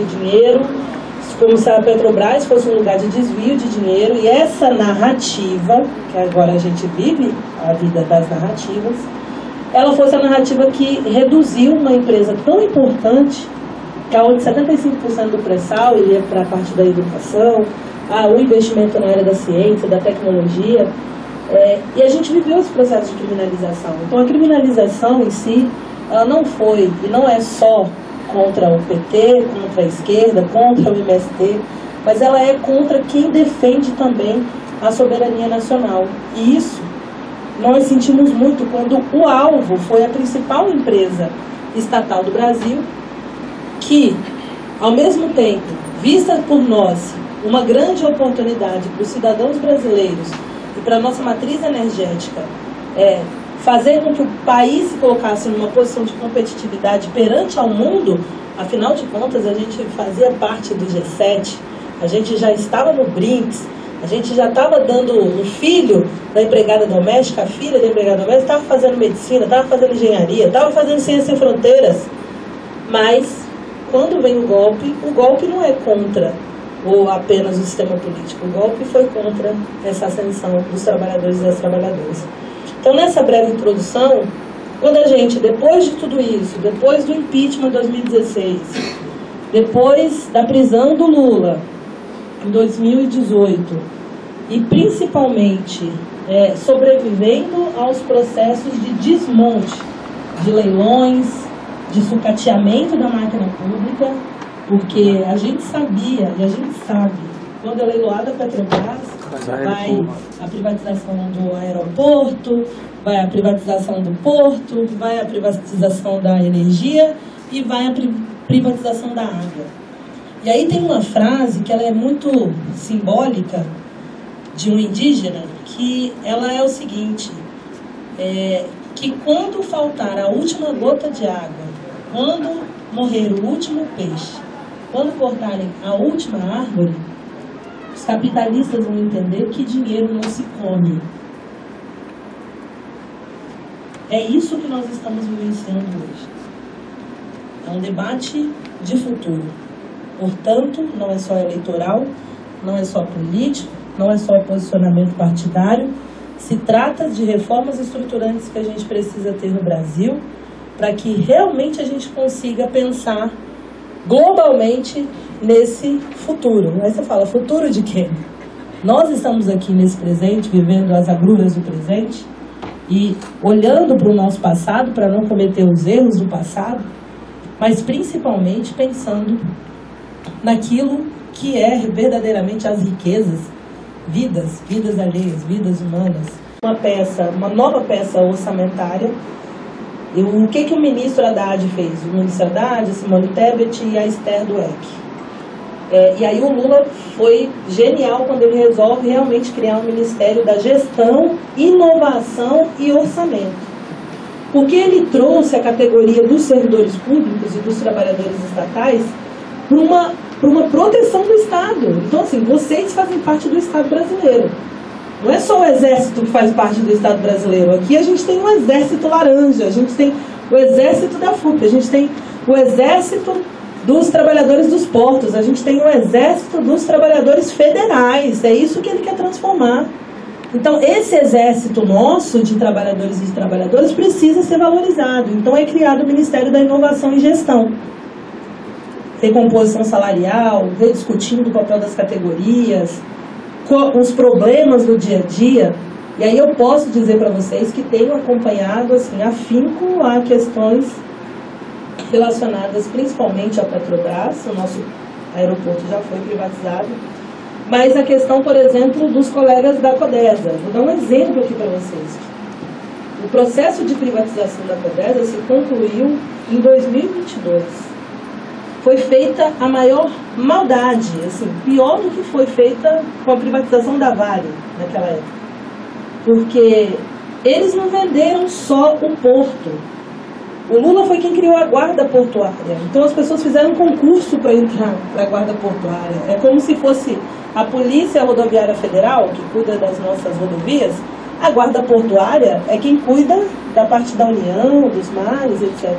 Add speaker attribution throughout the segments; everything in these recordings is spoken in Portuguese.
Speaker 1: dinheiro, como se a Petrobras fosse um lugar de desvio de dinheiro, e essa narrativa, que agora a gente vive a vida das narrativas, ela fosse a narrativa que reduziu uma empresa tão importante, que é onde 75% do pré-sal ia para a parte da educação, o investimento na área da ciência, da tecnologia, e a gente viveu esse processo de criminalização. Então a criminalização em si, ela não foi e não é só contra o PT, contra a esquerda, contra o MST, mas ela é contra quem defende também a soberania nacional. E isso nós sentimos muito quando o alvo foi a principal empresa estatal do Brasil, que, ao mesmo tempo, vista por nós uma grande oportunidade para os cidadãos brasileiros e para a nossa matriz energética, fazer com que o país se colocasse numa posição de competitividade perante ao mundo. Afinal de contas, a gente fazia parte do G7, a gente já estava no BRICS, a gente já estava dando o filho da empregada doméstica, a filha da empregada doméstica, estava fazendo medicina, estava fazendo engenharia, estava fazendo ciência sem fronteiras. Mas, quando vem o golpe não é contra ou apenas o sistema político. O golpe foi contra essa ascensão dos trabalhadores e das trabalhadoras. Então, nessa breve introdução, quando a gente, depois de tudo isso, depois do impeachment em 2016, depois da prisão do Lula em 2018, e principalmente sobrevivendo aos processos de desmonte, de leilões, de sucateamento da máquina pública, porque a gente sabia e a gente sabe, quando é leiloada a Petrobras, vai a privatização do aeroporto, vai a privatização do porto, vai a privatização da energia e vai a privatização da água. E aí tem uma frase que ela é muito simbólica de um indígena, que ela é o seguinte, que quando faltar a última gota de água, quando morrer o último peixe, quando cortarem a última árvore, os capitalistas vão entender que dinheiro não se come. É isso que nós estamos vivenciando hoje. É um debate de futuro. Portanto, não é só eleitoral, não é só político, não é só posicionamento partidário. Se trata de reformas estruturantes que a gente precisa ter no Brasil para que realmente a gente consiga pensar globalmente nesse futuro. Aí você fala, futuro de quem? Nós estamos aqui nesse presente, vivendo as agruras do presente e olhando para o nosso passado, para não cometer os erros do passado, mas principalmente pensando naquilo que é verdadeiramente as riquezas, vidas alheias, vidas humanas. Uma nova peça orçamentária. E o que o ministro Haddad fez? O ministro Haddad, Simone Tebet e a Esther Dweck. E aí o Lula foi genial quando ele resolve realmente criar um Ministério da Gestão, Inovação e Orçamento. Porque ele trouxe a categoria dos servidores públicos e dos trabalhadores estatais para uma proteção do Estado. Então, assim, vocês fazem parte do Estado brasileiro. Não é só o Exército que faz parte do Estado brasileiro. Aqui a gente tem um Exército Laranja, a gente tem o Exército da FUP, a gente tem o Exército dos Trabalhadores dos Portos, a gente tem o Exército dos Trabalhadores Federais. É isso que ele quer transformar. Então, esse exército nosso de trabalhadores e de trabalhadoras precisa ser valorizado. Então, é criado o Ministério da Inovação e Gestão. Recomposição salarial, rediscutindo o papel das categorias, os problemas do dia a dia. E aí eu posso dizer para vocês que tenho acompanhado assim, afinco a questões relacionadas principalmente à Petrobras. O nosso aeroporto já foi privatizado, mas a questão, por exemplo, dos colegas da Codesa. Vou dar um exemplo aqui para vocês. O processo de privatização da Codesa se concluiu em 2022. Foi feita a maior maldade, assim, pior do que foi feita com a privatização da Vale naquela época. Porque eles não venderam só o porto. O Lula foi quem criou a guarda portuária. Então as pessoas fizeram um concurso para entrar para a guarda portuária. É como se fosse a Polícia Rodoviária Federal, que cuida das nossas rodovias. A guarda portuária é quem cuida da parte da União, dos mares, etc.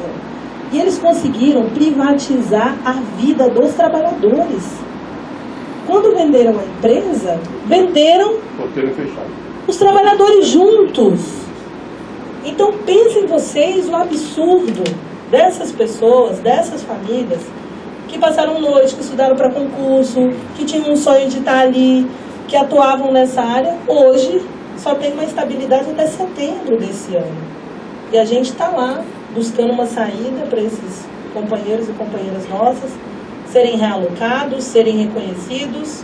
Speaker 1: E eles conseguiram privatizar a vida dos trabalhadores. Quando venderam a empresa, venderam os trabalhadores juntos. Então pensem vocês o absurdo dessas pessoas, dessas famílias, que passaram noite, que estudaram para concurso, que tinham um sonho de estar ali, que atuavam nessa área. Hoje só tem uma estabilidade até setembro desse ano. E a gente está lá buscando uma saída para esses companheiros e companheiras nossas serem realocados, serem reconhecidos,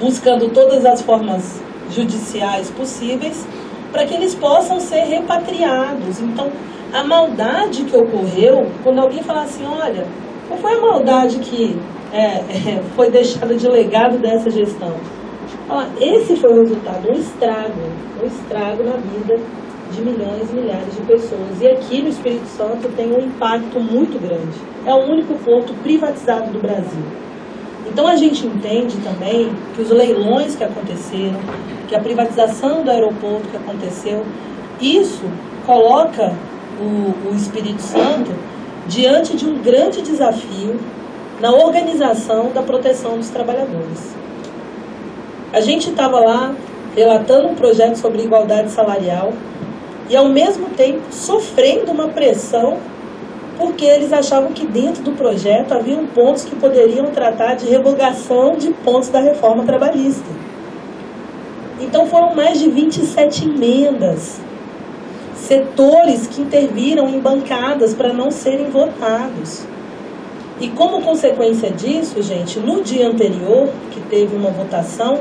Speaker 1: buscando todas as formas judiciais possíveis para que eles possam ser repatriados. Então, a maldade que ocorreu, quando alguém fala assim, olha, qual foi a maldade que foi deixada de legado dessa gestão? Esse foi o resultado, um estrago na vida de milhões e milhares de pessoas. E aqui no Espírito Santo tem um impacto muito grande. É o único porto privatizado do Brasil. Então a gente entende também que os leilões que aconteceram, que a privatização do aeroporto que aconteceu, isso coloca o Espírito Santo diante de um grande desafio na organização da proteção dos trabalhadores. A gente estava lá relatando um projeto sobre igualdade salarial e ao mesmo tempo sofrendo uma pressão porque eles achavam que dentro do projeto haviam pontos que poderiam tratar de revogação de pontos da reforma trabalhista. Então foram mais de 27 emendas, setores que interviram em bancadas para não serem votados. E como consequência disso, gente, no dia anterior, que teve uma votação,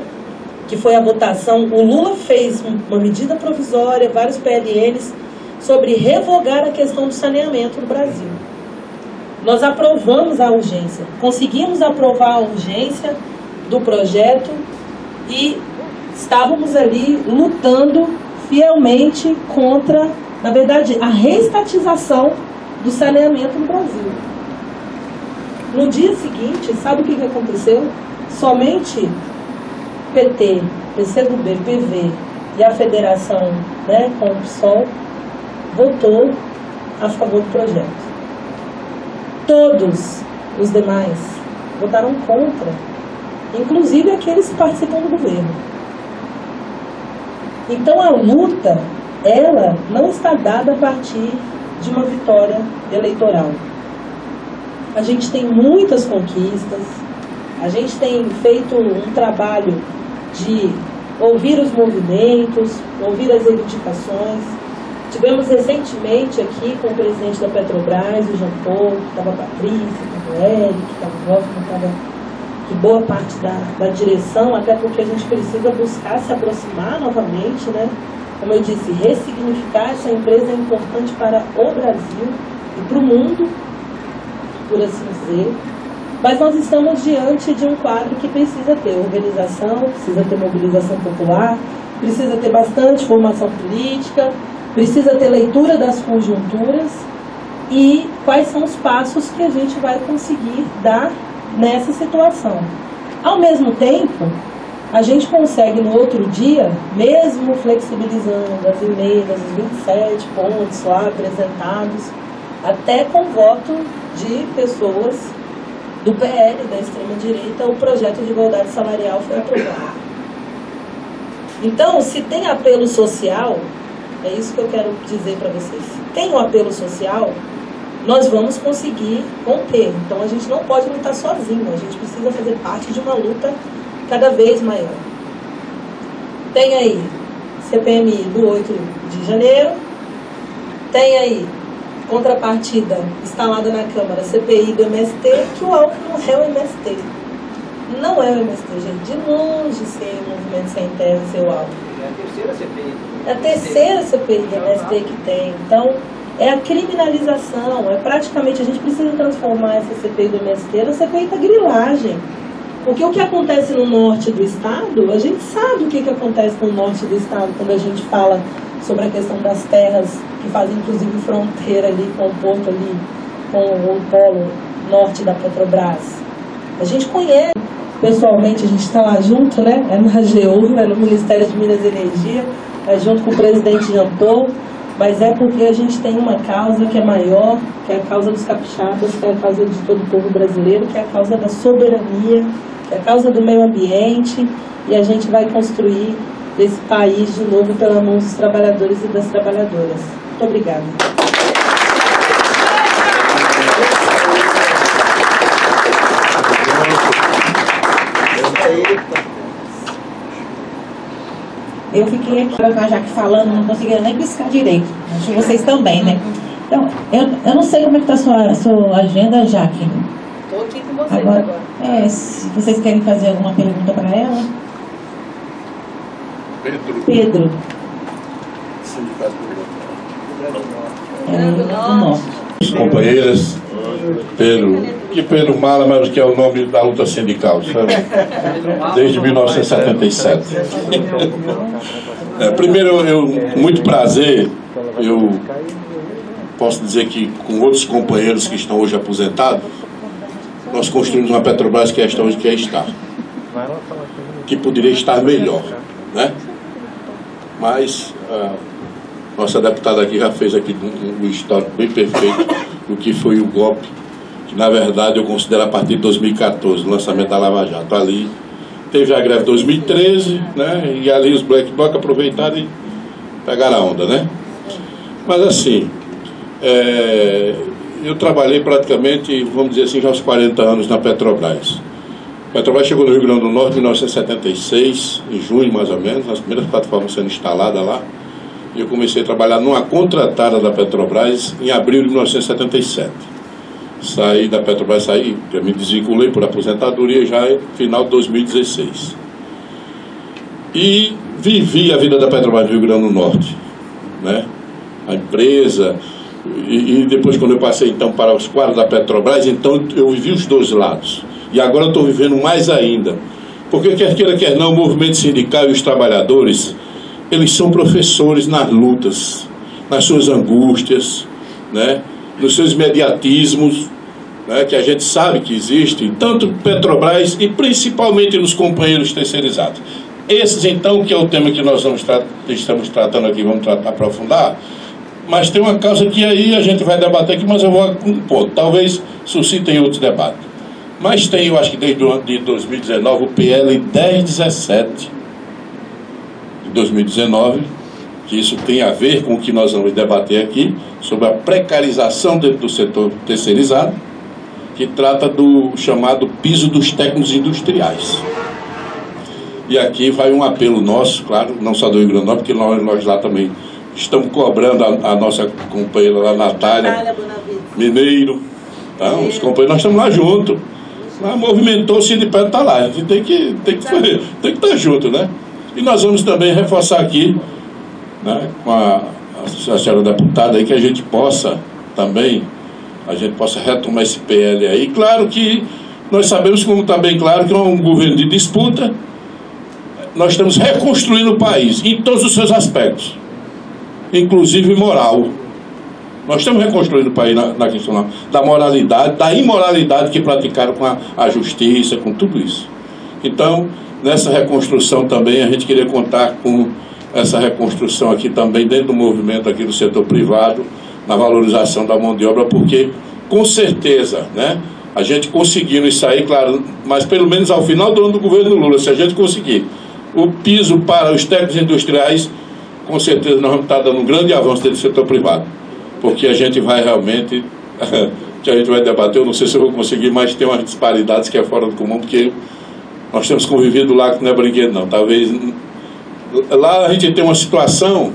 Speaker 1: que foi a votação, o Lula fez uma medida provisória, vários PLNs, sobre revogar a questão do saneamento no Brasil. Nós aprovamos a urgência, conseguimos aprovar a urgência do projeto e estávamos ali lutando fielmente contra, na verdade, a reestatização do saneamento no Brasil. No dia seguinte, sabe o que aconteceu? Somente PT, PCdoB, PV e a federação, com o PSOL, votou a favor do projeto. Todos os demais votaram contra, inclusive aqueles que participam do governo. Então a luta, ela não está dada a partir de uma vitória eleitoral. A gente tem muitas conquistas, a gente tem feito um trabalho de ouvir os movimentos, ouvir as reivindicações. Tivemos recentemente aqui com o presidente da Petrobras, o Jean Paul, que estava a Patrícia, estava o Eric, estava o Hoffman, estava de boa parte da direção, até porque a gente precisa buscar se aproximar novamente, Como eu disse, ressignificar essa empresa é importante para o Brasil e para o mundo, por assim dizer. Mas nós estamos diante de um quadro que precisa ter organização, precisa ter mobilização popular, precisa ter bastante formação política, precisa ter leitura das conjunturas e quais são os passos que a gente vai conseguir dar nessa situação. Ao mesmo tempo, a gente consegue no outro dia, mesmo flexibilizando as emendas, os 27 pontos lá apresentados, até com voto de pessoas do PL, da extrema-direita, o projeto de igualdade salarial foi aprovado. Então, se tem apelo social, é isso que eu quero dizer para vocês, se tem um apelo social, nós vamos conseguir conter. Então, a gente não pode lutar sozinho, a gente precisa fazer parte de uma luta cada vez maior. Tem aí CPMI do 8 de janeiro, tem aí contrapartida instalada na Câmara, CPI do MST, que o alvo não é o MST. Não é o MST, gente. De longe ser o Movimento Sem Terra ser o alvo.
Speaker 2: É a terceira CPI.
Speaker 1: É a terceira CPI do MST que tem. Então, é a criminalização. É praticamente, a gente precisa transformar essa CPI do MST na CPI da grilagem. Porque o que acontece no norte do estado, a gente sabe o que acontece no norte do estado quando a gente fala sobre a questão das terras que fazem inclusive fronteira ali com o porto ali, com o polo norte da Petrobras. A gente conhece pessoalmente, a gente está lá junto, É na AGU, no Ministério de Minas e Energia, junto com o presidente Jean Paul. mas é porque a gente tem uma causa que é maior, que é a causa dos capixabas, que é a causa de todo o povo brasileiro, que é a causa da soberania, que é a causa do meio ambiente, e a gente vai construir esse país de novo pela mão dos trabalhadores e das trabalhadoras. Muito obrigada.
Speaker 2: Eu fiquei aqui com a Jaque falando, não conseguia nem piscar direito. Acho que vocês também, né? Então, eu não sei como é que está a sua agenda, Jaque.
Speaker 1: Estou aqui com vocês agora.
Speaker 2: Se vocês querem fazer alguma pergunta para ela. Pedro.
Speaker 3: Sindicato
Speaker 2: do Norte.
Speaker 3: As companheiras, Pedro Mala, mas que é o nome da luta sindical, sabe? Desde 1977. Primeiro, muito prazer, eu posso dizer que com outros companheiros que estão hoje aposentados, nós construímos uma Petrobras que esta hoje quer estar, que poderia estar melhor, né? Mas nossa deputada aqui já fez aqui um histórico bem perfeito do que foi o golpe, que na verdade eu considero a partir de 2014, o lançamento da Lava Jato. Ali teve a greve de 2013, né? E ali os Black Bloc aproveitaram e pegaram a onda, né? Mas assim, eu trabalhei praticamente, vamos dizer assim, já aos 40 anos na Petrobras. A Petrobras chegou no Rio Grande do Norte em 1976, em junho mais ou menos, as primeiras plataformas sendo instaladas lá. E eu comecei a trabalhar numa contratada da Petrobras em abril de 1977. Saí da Petrobras, eu me desvinculei por aposentadoria já no final de 2016. E vivi a vida da Petrobras no Rio Grande do Norte, né? A empresa, e depois quando eu passei então para os quadros da Petrobras, então eu vivi os dois lados. E agora eu estou vivendo mais ainda. Porque quer queira, quer não, o movimento sindical e os trabalhadores, eles são professores nas lutas, nas suas angústias, né? Nos seus imediatismos, né? Que a gente sabe que existem, tanto Petrobras e principalmente nos companheiros terceirizados. Esses, então, que é o tema que nós estamos tratando aqui, vamos aprofundar, mas tem uma causa que aí a gente vai debater aqui, mas eu vou com um ponto, talvez suscitem outros debates. Mas tem, eu acho que desde 2019, o PL 1017 de 2019, que isso tem a ver com o que nós vamos debater aqui, sobre a precarização dentro do setor terceirizado, que trata do chamado piso dos técnicos industriais. E aqui vai um apelo nosso, claro, não só do Rio Grande do Norte, porque nós lá também estamos cobrando a nossa companheira lá, Natália Mineiro, tá? Os companheiros, nós estamos lá juntos. Mas movimentou, o sindicato está lá, a gente tem que estar junto, né? E nós vamos também reforçar aqui, né, com a senhora deputada aí, que a gente possa também, retomar esse PL aí. Claro que nós sabemos, como está bem claro, que é um governo de disputa. Nós estamos reconstruindo o país em todos os seus aspectos, inclusive moral. Nós estamos reconstruindo o país na questão da moralidade, da imoralidade que praticaram com a justiça, com tudo isso. Então, nessa reconstrução também, a gente queria contar com essa reconstrução aqui também dentro do movimento aqui do setor privado, na valorização da mão de obra, porque, com certeza, né, a gente conseguindo isso aí, claro, mas pelo menos ao final do ano do governo Lula, se a gente conseguir o piso para os técnicos industriais, com certeza nós vamos estar dando um grande avanço dentro do setor privado. Porque a gente vai realmente, que a gente vai debater, eu não sei se eu vou conseguir, mas tem umas disparidades que é fora do comum, porque nós temos convivido lá, que não é brinquedo não, talvez, lá a gente tem uma situação,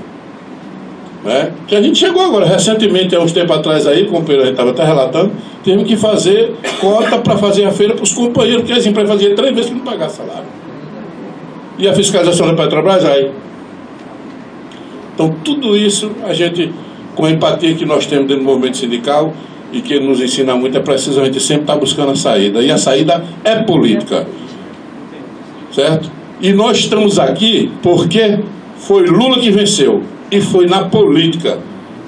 Speaker 3: né, que a gente chegou agora, recentemente, há uns tempos atrás aí, como a gente estava até relatando, temos que fazer cota para fazer a feira para os companheiros, porque as empresas faziam 3 meses que não pagavam salário. E a fiscalização da Petrobras aí. Então tudo isso a gente, com a empatia que nós temos dentro do movimento sindical e que nos ensina muito, é preciso a gente sempre estar buscando a saída. E a saída é política. Certo? E nós estamos aqui porque foi Lula que venceu. E foi na política.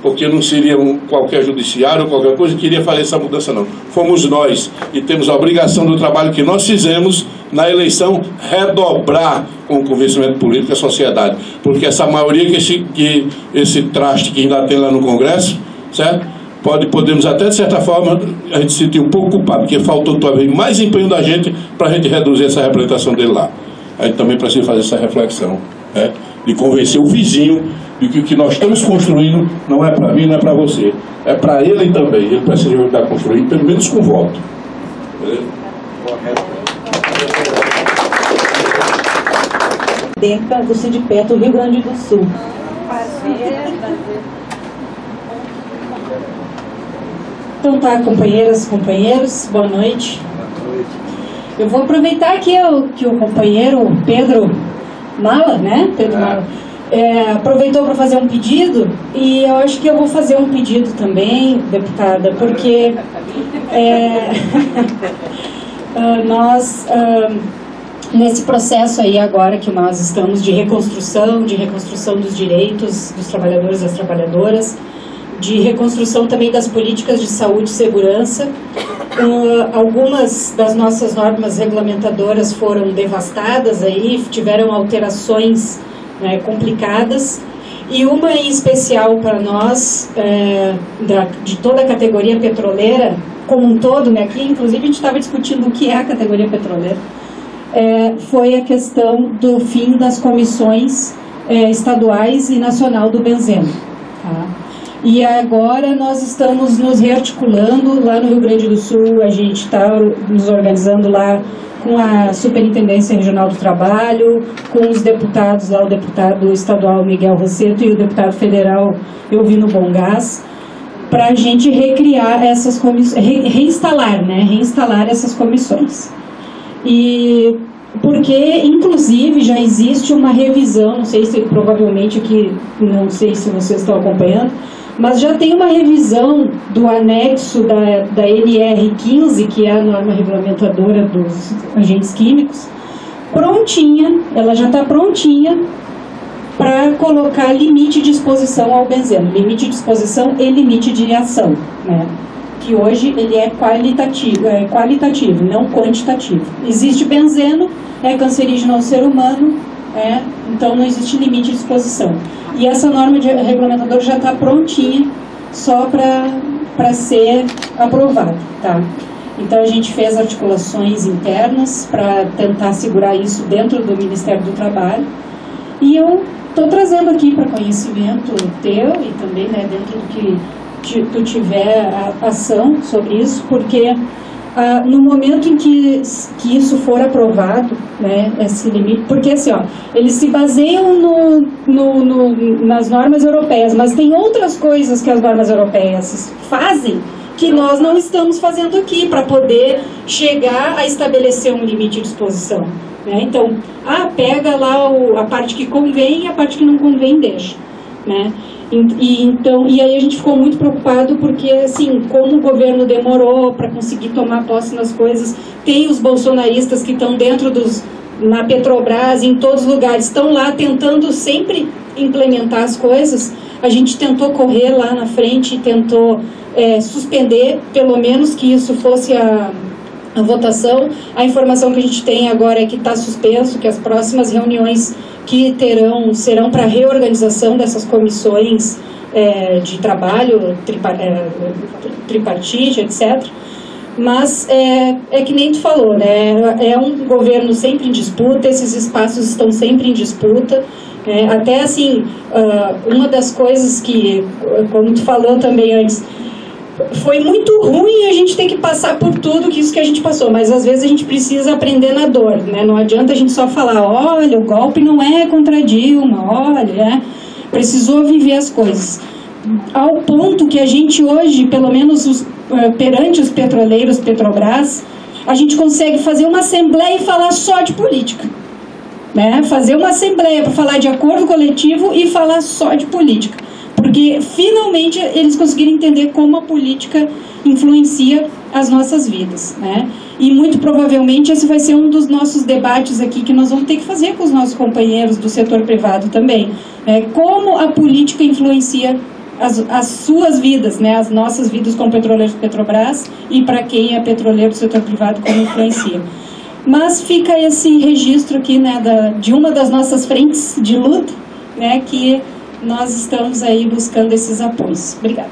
Speaker 3: porque não seria qualquer judiciário ou qualquer coisa que iria fazer essa mudança, não. Fomos nós, e temos a obrigação do trabalho que nós fizemos na eleição redobrar com o convencimento político a sociedade, porque essa maioria que esse traste que ainda tem lá no Congresso, certo? Podemos até, de certa forma, a gente se sentir um pouco culpado, porque faltou talvez mais empenho da gente para a gente reduzir essa representação dele lá. A gente também precisa fazer essa reflexão, né? De convencer o vizinho de que o que nós estamos construindo não é para mim, não é para você, é para ele também. Ele precisa estar construindo, pelo menos com voto. Beleza?
Speaker 2: Dentro do Sindipeto, Rio Grande do Sul.
Speaker 4: Então tá, companheiras, companheiros, boa noite. Eu vou aproveitar aqui que o companheiro Pedro Mala, né? Pedro Mala, aproveitou para fazer um pedido, e eu acho que eu vou fazer um pedido também, deputada, porque nós, nesse processo aí agora que nós estamos de reconstrução dos direitos dos trabalhadores e das trabalhadoras, de reconstrução também das políticas de saúde e segurança. Algumas das nossas normas regulamentadoras foram devastadas, aí, tiveram alterações, né, complicadas, e uma em especial para nós, de toda a categoria petroleira, como um todo, né, aqui inclusive a gente estava discutindo o que é a categoria petroleira, foi a questão do fim das comissões estaduais e nacional do benzeno. Tá? E agora nós estamos nos rearticulando lá no Rio Grande do Sul, a gente está nos organizando lá com a Superintendência Regional do Trabalho, com os deputados lá, o deputado estadual Miguel Rosseto e o deputado federal Elvino Bongás, para a gente recriar essas comissões, reinstalar essas comissões. E porque, inclusive, já existe uma revisão, não sei se provavelmente aqui, não sei se vocês estão acompanhando, mas já tem uma revisão do anexo da NR15, que é a norma regulamentadora dos agentes químicos, prontinha, ela já está prontinha para colocar limite de exposição ao benzeno, limite de exposição e limite de ação, né? Que hoje ele é qualitativo, não quantitativo. Existe benzeno, é cancerígeno ao ser humano, então não existe limite de exposição. E essa norma de regulamentador já está prontinha, só para ser aprovada, tá? Então a gente fez articulações internas para tentar segurar isso dentro do Ministério do Trabalho, e eu estou trazendo aqui para conhecimento teu e também, né, dentro do que tu tiver ação sobre isso, porque no momento em que isso for aprovado, né, esse limite, porque assim, ó, eles se baseiam nas normas europeias, mas tem outras coisas que as normas europeias fazem que nós não estamos fazendo aqui para poder chegar a estabelecer um limite de exposição, né? Então, pega lá a parte que convém e a parte que não convém deixa, né? E aí a gente ficou muito preocupado porque, assim, como o governo demorou para conseguir tomar posse nas coisas, tem os bolsonaristas que estão dentro na Petrobras, em todos os lugares, estão lá tentando sempre implementar as coisas. A gente tentou correr lá na frente, tentou suspender, pelo menos que isso fosse a votação. A informação que a gente tem agora é que está suspenso, que as próximas reuniões que serão para reorganização dessas comissões de trabalho, tripartite, etc. Mas é que nem tu falou, né? É um governo sempre em disputa, esses espaços estão sempre em disputa. Até assim, uma das coisas que, como tu falou também antes, foi muito ruim a gente ter que passar por tudo isso que a gente passou, mas às vezes a gente precisa aprender na dor, né? Não adianta a gente só falar, olha, o golpe não é contra Dilma, olha, né? Precisou viver as coisas. Ao ponto que a gente hoje, pelo menos perante os petroleiros, Petrobras, a gente consegue fazer uma assembleia e falar só de política, né? Fazer uma assembleia para falar de acordo coletivo e falar só de política. Porque finalmente eles conseguiram entender como a política influencia as nossas vidas, né? E muito provavelmente esse vai ser um dos nossos debates aqui que nós vamos ter que fazer com os nossos companheiros do setor privado também. Como a política influencia as suas vidas, né, as nossas vidas como petroleiros do Petrobras e para quem é petroleiro do setor privado, como influencia. Mas fica esse registro aqui, né, de uma das nossas frentes de luta, né, que nós estamos aí buscando esses apoios. Obrigada.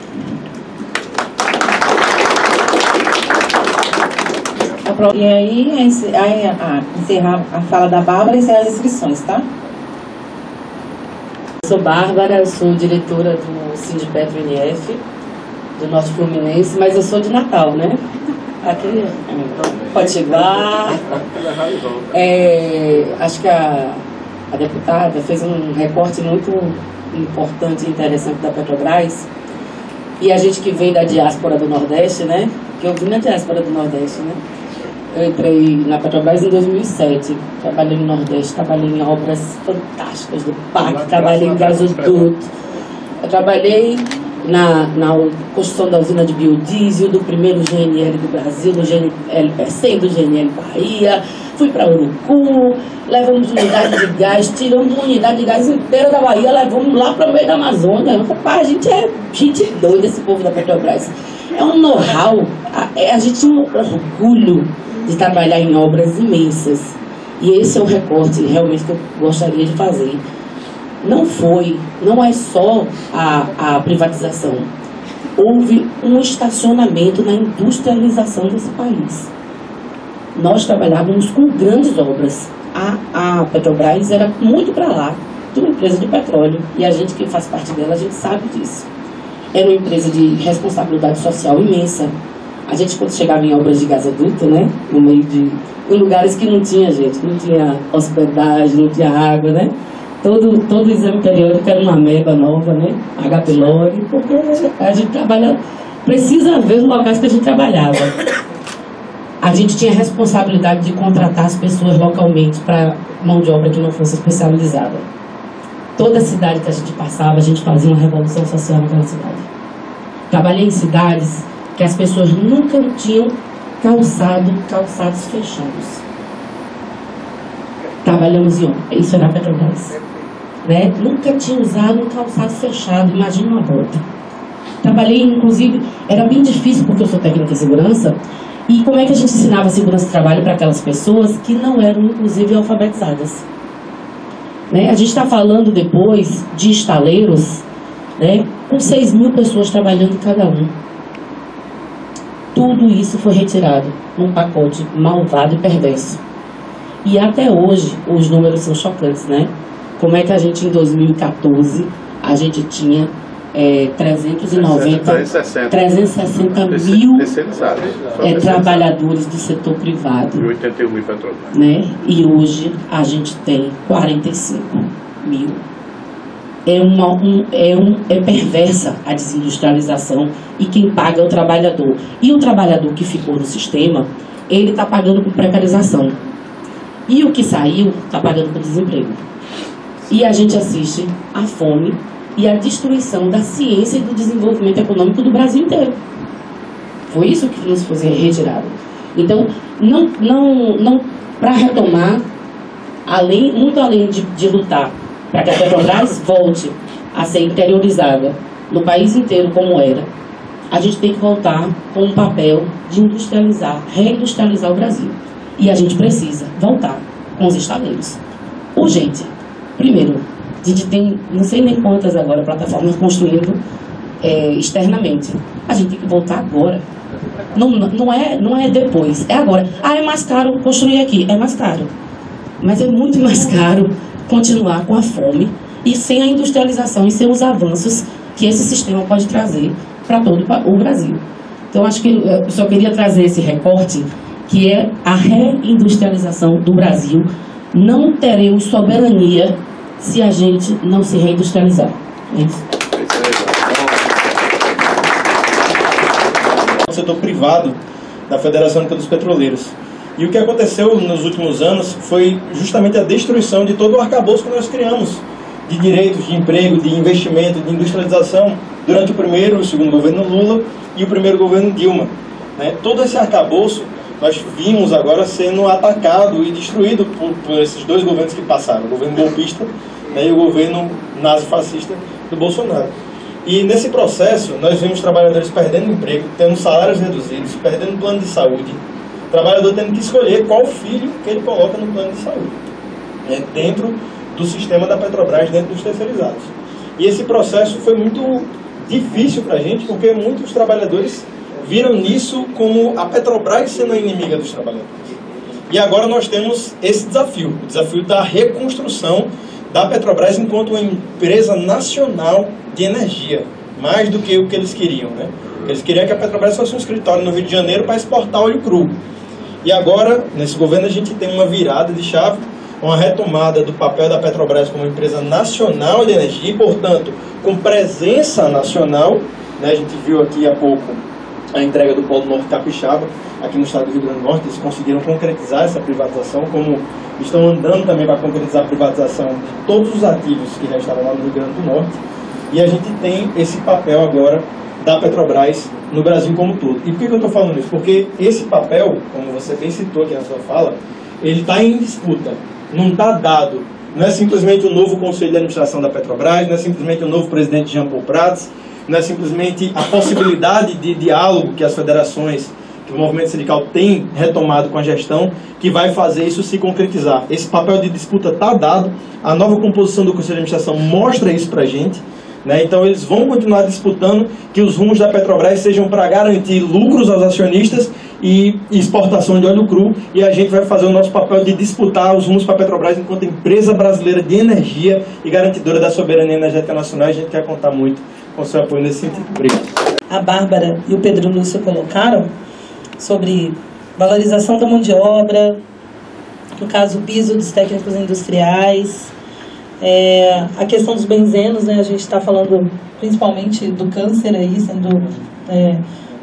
Speaker 2: E aí, encerrar a fala da Bárbara e encerrar as inscrições, tá?
Speaker 5: Eu sou Bárbara, sou diretora do Sindipetro NF, do Norte Fluminense, mas eu sou de Natal, né? Aqui, pode chegar. Acho que a deputada fez um recorte muito importante e interessante da Petrobras. E a gente que vem da diáspora do Nordeste, né? Que eu vim na diáspora do Nordeste, né? Eu entrei na Petrobras em 2007, trabalhei no Nordeste, trabalhei em obras fantásticas do PAC, trabalhei em gasoduto, eu trabalhei na construção da usina de biodiesel, do primeiro GNL do Brasil, do GNL, do GNL Bahia, fui para Urucu, levamos unidade de gás, tiramos uma unidade de gás inteira da Bahia, levamos lá para o meio da Amazônia. Rapaz, a gente é gente doida, esse povo da Petrobras. É um know-how, a gente tem um orgulho de trabalhar em obras imensas. E esse é o recorte realmente que eu gostaria de fazer. Não é só a privatização. Houve um estacionamento na industrialização desse país. Nós trabalhávamos com grandes obras. A Petrobras era muito para lá de uma empresa de petróleo. E a gente que faz parte dela, a gente sabe disso. Era uma empresa de responsabilidade social imensa. A gente, quando chegava em obras de gasoduto, né, em lugares que não tinha, gente, não tinha hospedagem, não tinha água, né, todo o exame periódico era uma ameba nova, né, H. pylori, porque a gente precisa ver os locais que a gente trabalhava. A gente tinha a responsabilidade de contratar as pessoas localmente para mão de obra que não fosse especializada. Toda cidade que a gente passava, a gente fazia uma revolução social naquela cidade. Trabalhei em cidades que as pessoas nunca tinham calçados fechados. Trabalhamos em obra, isso era a Petrobras, né? Nunca tinha usado um calçado fechado, imagina uma bota. Trabalhei, inclusive, era bem difícil porque eu sou técnica em segurança, e como é que a gente ensinava segurança de trabalho para aquelas pessoas que não eram, inclusive, alfabetizadas? Né? A gente está falando depois de estaleiros, né, com 6.000 pessoas trabalhando cada um. Tudo isso foi retirado num pacote malvado e perverso. E até hoje, os números são chocantes, né? Como é que a gente, em 2014, a gente tinha 360 mil trabalhadores do setor privado.
Speaker 3: E 81 mil petroleiros.
Speaker 5: Né? E hoje a gente tem 45 mil. É perversa a desindustrialização e quem paga é o trabalhador. E o trabalhador que ficou no sistema, ele está pagando por precarização. E o que saiu está pagando por desemprego. E a gente assiste a fome e a destruição da ciência e do desenvolvimento econômico do Brasil inteiro. Foi isso que nos foi retirado. Então, não para retomar, muito além de lutar para que a Petrobras volte a ser interiorizada no país inteiro como era, a gente tem que voltar com um papel de industrializar, reindustrializar o Brasil. E a gente precisa voltar com os estaleiros. Urgente. Primeiro, a gente tem, não sei nem quantas agora, plataformas construindo externamente. A gente tem que voltar agora. Não é depois, é agora. É mais caro construir aqui, é mais caro. Mas é muito mais caro continuar com a fome e sem a industrialização e sem os avanços que esse sistema pode trazer para todo o Brasil. Então, acho que eu só queria trazer esse recorte, que é a reindustrialização do Brasil. Não teremos soberania se a gente não se reindustrializar. É isso.
Speaker 6: O setor privado da Federação Única dos Petroleiros. E o que aconteceu nos últimos anos foi justamente a destruição de todo o arcabouço que nós criamos, de direitos, de emprego, de investimento, de industrialização, durante o primeiro e o segundo governo Lula e o primeiro governo Dilma. Né? Todo esse arcabouço nós vimos agora sendo atacado e destruído por esses dois governos que passaram, o governo golpista, né, e o governo nazifascista do Bolsonaro. E nesse processo, nós vimos trabalhadores perdendo emprego, tendo salários reduzidos, perdendo plano de saúde, trabalhador tendo que escolher qual filho que ele coloca no plano de saúde, dentro do sistema da Petrobras, dentro dos terceirizados. E esse processo foi muito difícil para a gente, porque muitos trabalhadores viram nisso como a Petrobras sendo a inimiga dos trabalhadores. E agora nós temos esse desafio, o desafio da reconstrução da Petrobras enquanto uma empresa nacional de energia, mais do que o que eles queriam, né? Eles queriam que a Petrobras fosse um escritório no Rio de Janeiro para exportar óleo cru. E agora, nesse governo, a gente tem uma virada de chave, uma retomada do papel da Petrobras como empresa nacional de energia e, portanto, com presença nacional, né? A gente viu aqui há pouco a entrega do Polo Norte Capixaba, aqui no estado do Rio Grande do Norte. Eles conseguiram concretizar essa privatização, como estão andando também para concretizar a privatização de todos os ativos que restaram lá no Rio Grande do Norte. E a gente tem esse papel agora da Petrobras no Brasil como um todo. E por que eu estou falando isso? Porque esse papel, como você bem citou aqui na sua fala, ele está em disputa, não está dado. Não é simplesmente o novo Conselho de Administração da Petrobras, não é simplesmente o novo presidente Jean Paul Prats, não é simplesmente a possibilidade de diálogo que as federações, que o movimento sindical tem retomado com a gestão, que vai fazer isso se concretizar. Esse papel de disputa está dado, a nova composição do Conselho de Administração mostra isso para a gente, né? Então eles vão continuar disputando que os rumos da Petrobras sejam para garantir lucros aos acionistas e exportação de óleo cru, e a gente vai fazer o nosso papel de disputar os rumos para a Petrobras enquanto empresa brasileira de energia e garantidora da soberania energética nacional. A gente quer contar muito com o seu apoio nesse sentido. Obrigado.
Speaker 1: A Bárbara e o Pedro Lúcio colocaram sobre valorização da mão de obra, no caso o piso dos técnicos industriais, a questão dos benzenos, né? A gente está falando principalmente do câncer aí, sendo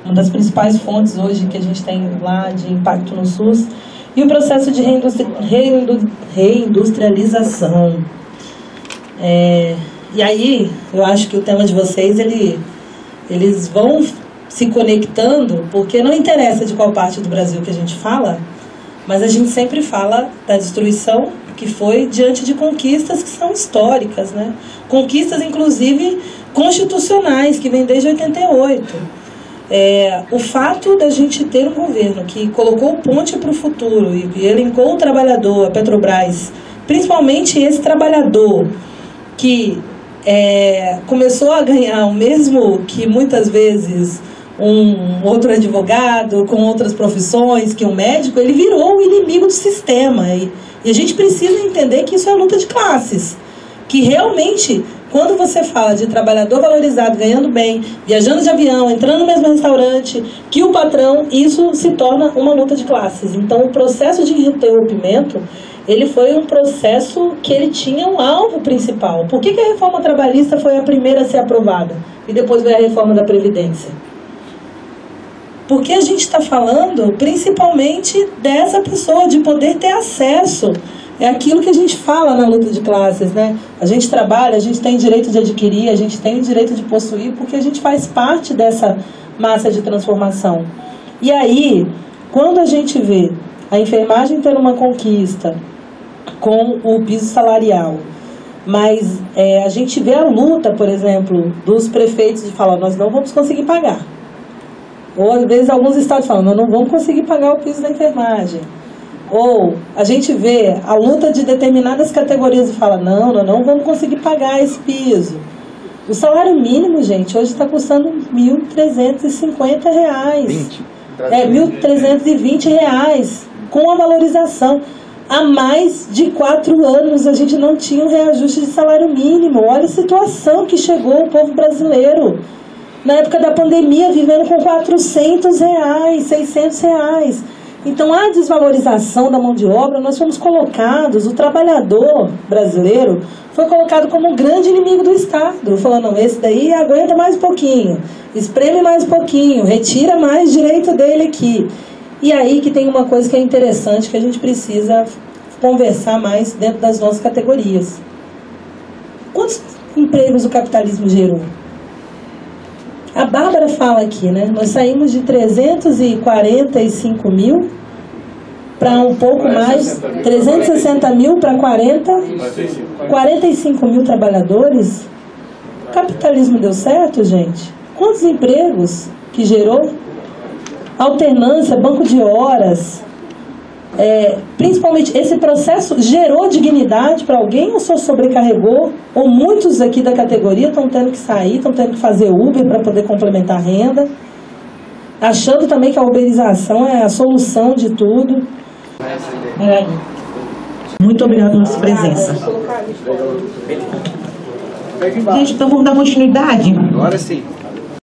Speaker 1: uma das principais fontes hoje que a gente tem lá de impacto no SUS, e o processo de reindustrialização. E aí, eu acho que o tema de vocês, eles vão se conectando, porque não interessa de qual parte do Brasil que a gente fala, mas a gente sempre fala da destruição que foi diante de conquistas que são históricas, né? Conquistas, inclusive, constitucionais, que vêm desde 88. O fato da gente ter um governo que colocou ponte para o futuro e elencou o trabalhador, a Petrobras, principalmente esse trabalhador que começou a ganhar o mesmo que muitas vezes um outro advogado com outras profissões, que um médico, ele virou o inimigo do sistema. E a gente precisa entender que isso é luta de classes. Que realmente, quando você fala de trabalhador valorizado, ganhando bem, viajando de avião, entrando no mesmo restaurante que o patrão, isso se torna uma luta de classes. Então, o processo de interrompimento, ele foi um processo que ele tinha um alvo principal. Por que a reforma trabalhista foi a primeira a ser aprovada? E depois veio a reforma da Previdência? Porque a gente está falando principalmente dessa pessoa, de poder ter acesso. É aquilo que a gente fala na luta de classes, né? A gente trabalha, a gente tem direito de adquirir, a gente tem direito de possuir, porque a gente faz parte dessa massa de transformação. E aí, quando a gente vê a enfermagem ter uma conquista com o piso salarial, mas a gente vê a luta, por exemplo, dos prefeitos de falar, nós não vamos conseguir pagar. Ou às vezes alguns estados falam, nós não vamos conseguir pagar o piso da enfermagem. Ou a gente vê a luta de determinadas categorias e fala, não, nós não vamos conseguir pagar esse piso. O salário mínimo, gente, hoje está custando R$ 1.350. R$ 1.320, com a valorização. Há mais de 4 anos a gente não tinha um reajuste de salário mínimo. Olha a situação que chegou o povo brasileiro. Na época da pandemia, vivendo com R$ 400, R$ 600. Então, a desvalorização da mão de obra, nós fomos colocados, o trabalhador brasileiro foi colocado como um grande inimigo do Estado, falando, não, esse daí aguenta mais um pouquinho, espreme mais um pouquinho, retira mais direito dele aqui. E aí que tem uma coisa que é interessante, que a gente precisa conversar mais dentro das nossas categorias. Quantos empregos o capitalismo gerou? A Bárbara fala aqui, né? Nós saímos de 345 mil para um pouco mais, 360 mil para 45 mil trabalhadores. capitalismo deu certo, gente? Quantos empregos que gerou? Alternância, banco de horas, principalmente esse processo gerou dignidade para alguém ou só sobrecarregou? Ou muitos aqui da categoria estão tendo que sair, estão tendo que fazer Uber para poder complementar a renda, achando também que a uberização é a solução de tudo.
Speaker 2: Muito obrigada pela sua presença. Gente, então vamos dar continuidade?
Speaker 7: Agora sim.